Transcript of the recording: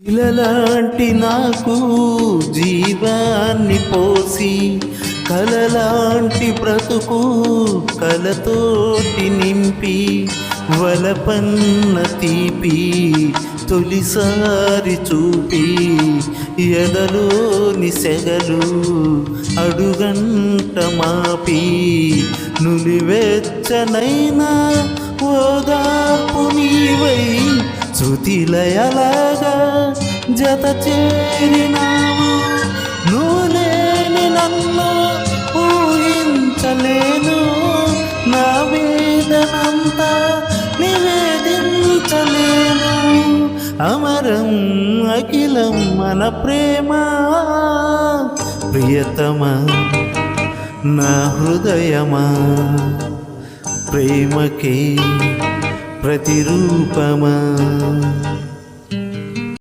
ఇలలాంటి నాకు జీవాన్ని పోసి కలలాంటి బ్రతుకు కలతోటి నింపి వలపన్న తీపి తొలిసారి చూపి ఎదలోని సెగలు అడుగంట మాపి నులివెచ్చనైనా ఓదార్పు నీవై శృతిలయలాగా జత చేరినావు. నువ్వు లేని నన్ను ఊహించలేను, నా వేదనంతా నివేదించలేను. అమరం అఖిలం మన ప్రేమ ప్రియతమా నా హృదయమా, ప్రేమకే ప్రతిరూపమా.